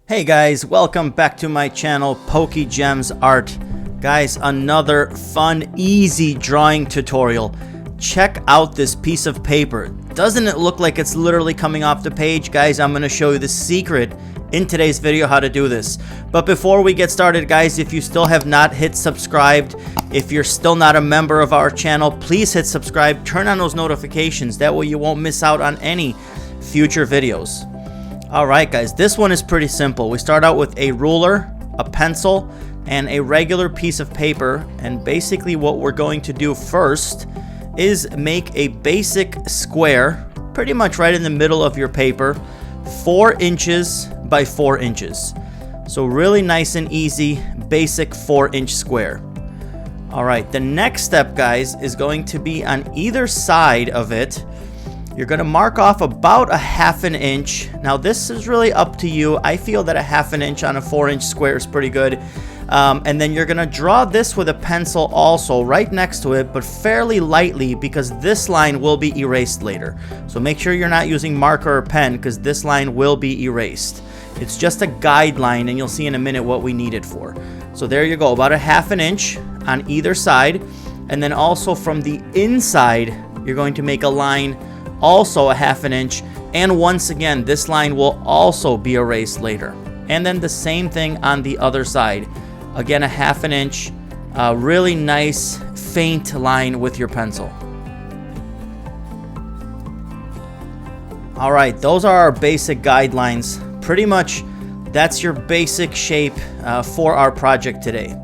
Hey guys, welcome back to my channel, Pokegemz Art. Guys, another fun, easy drawing tutorial. Check out this piece of paper. Doesn't it look like it's literally coming off the page? Guys, I'm going to show you the secret in today's video how to do this. But before we get started, guys, if you still have not hit subscribed, if you're still not a member of our channel, please hit subscribe, turn on those notifications. That way you won't miss out on any future videos. Alright guys, this one is pretty simple. We start out with a ruler, a pencil, and a regular piece of paper. And basically what we're going to do first is make a basic square, pretty much right in the middle of your paper, 4 inches by 4 inches. So really nice and easy, basic 4-inch square. Alright, the next step, guys, is going to be on either side of it. You're going to mark off about a 1/2 inch. Now this is really up to you. I feel that a 1/2 inch on a 4-inch square is pretty good. And then you're going to draw this with a pencil also right next to it, but fairly lightly because this line will be erased later. So make sure you're not using marker or pen because this line will be erased. It's just a guideline and you'll see in a minute what we need it for. So there you go, about a 1/2 inch on either side. And then also from the inside, you're going to make a line also a 1/2 inch, and once again this line will also be erased later. And then the same thing on the other side, again a 1/2 inch, really nice faint line with your pencil. Alright, those are our basic guidelines. Pretty much that's your basic shape for our project today.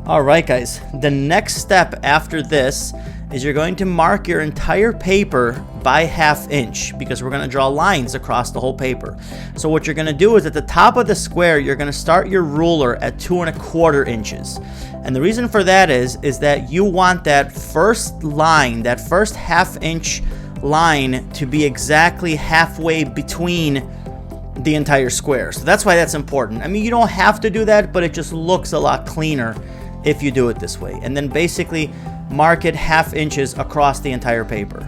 Alright guys, the next step after this is you're going to mark your entire paper by 1/2 inch because we're going to draw lines across the whole paper. So what you're going to do is at the top of the square, you're going to start your ruler at 2 1/4 inches. And the reason for that is that you want that first line, that first 1/2 inch line to be exactly halfway between the entire square. So that's why that's important. I mean, you don't have to do that, but it just looks a lot cleaner if you do it this way. And then basically mark it 1/2 inches across the entire paper.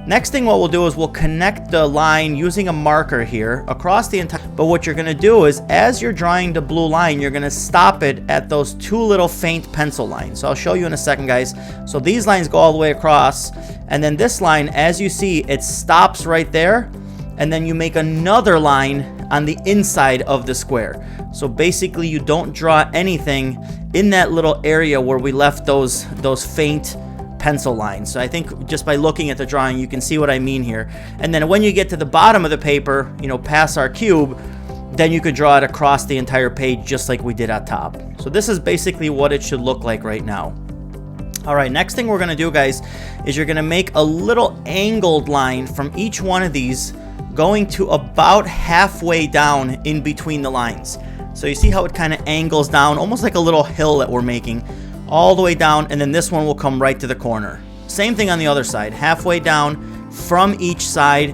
Next thing what we'll do is we'll connect the line using a marker here across the entire, but what you're going to do is as you're drawing the blue line, you're going to stop it at those 2 little faint pencil lines. So I'll show you in a second, guys. So these lines go all the way across, and then this line, as you see, it stops right there, and then you make another line on the inside of the square. So basically you don't draw anything in that little area where we left those faint pencil lines. So I think just by looking at the drawing you can see what I mean here. And then when you get to the bottom of the paper, you know, past our cube, then you could draw it across the entire page just like we did at top. So this is basically what it should look like right now. Alright, next thing we're going to do, guys, is you're going to make a little angled line from each one of these going to about halfway down in between the lines. So you see how it kind of angles down, almost like a little hill that we're making, all the way down, and then this one will come right to the corner. Same thing on the other side, halfway down from each side.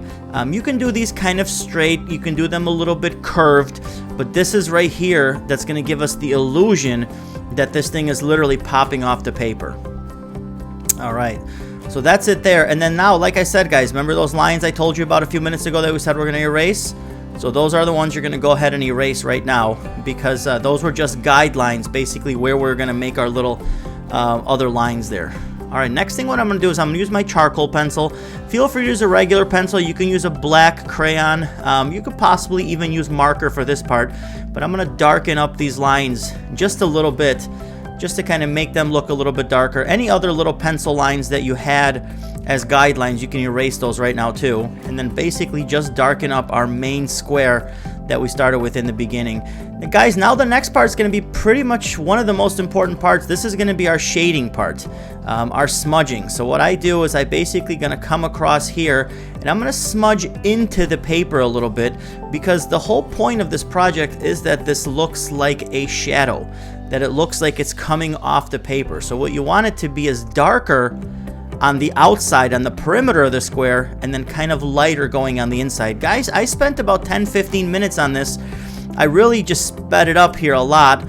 You can do these kind of straight, you can do them a little bit curved, but this is right here that's going to give us the illusion that this thing is literally popping off the paper. Alright, so that's it there. And then now, like I said, guys, remember those lines I told you about a few minutes ago that we said we're going to erase? So those are the ones you're going to go ahead and erase right now because those were just guidelines, basically where we're going to make our little other lines there. Alright, next thing what I'm going to do is I'm going to use my charcoal pencil. Feel free to use a regular pencil. You can use a black crayon. You could possibly even use marker for this part. But I'm going to darken up these lines just a little bit, just to kind of make them look a little bit darker. Any other little pencil lines that you had as guidelines, you can erase those right now too. And then basically just darken up our main square that we started with in the beginning. And guys, now the next part is going to be pretty much one of the most important parts. This is going to be our shading part, our smudging. So what I do is I basically going to come across here and I'm going to smudge into the paper a little bit because the whole point of this project is that this looks like a shadow, that it looks like it's coming off the paper. So what you want it to be is darker on the outside, on the perimeter of the square, and then kind of lighter going on the inside. Guys, I spent about 10-15 minutes on this. I really just sped it up here a lot,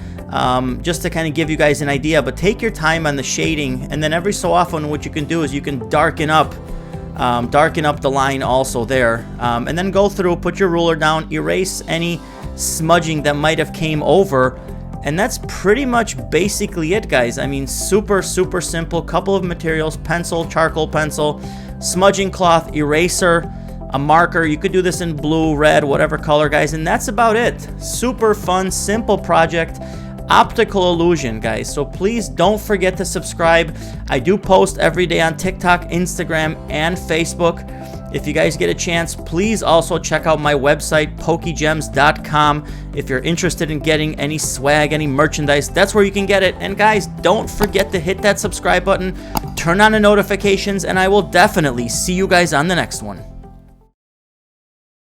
just to kind of give you guys an idea, but take your time on the shading, and then every so often what you can do is you can darken up the line also there, and then go through, put your ruler down, erase any smudging that might have came over. And that's pretty much basically it, guys. I mean, super simple. Couple of materials: pencil, charcoal pencil, smudging cloth, eraser, a marker. You could do this in blue, red, whatever color, guys, and that's about it. Super fun, simple project. Optical Illusion, guys. So please don't forget to subscribe. I do post every day on TikTok, Instagram, and Facebook. If you guys get a chance, please also check out my website, pokegemz.com. If you're interested in getting any swag, any merchandise, that's where you can get it. And guys, don't forget to hit that subscribe button, turn on the notifications, and I will definitely see you guys on the next one.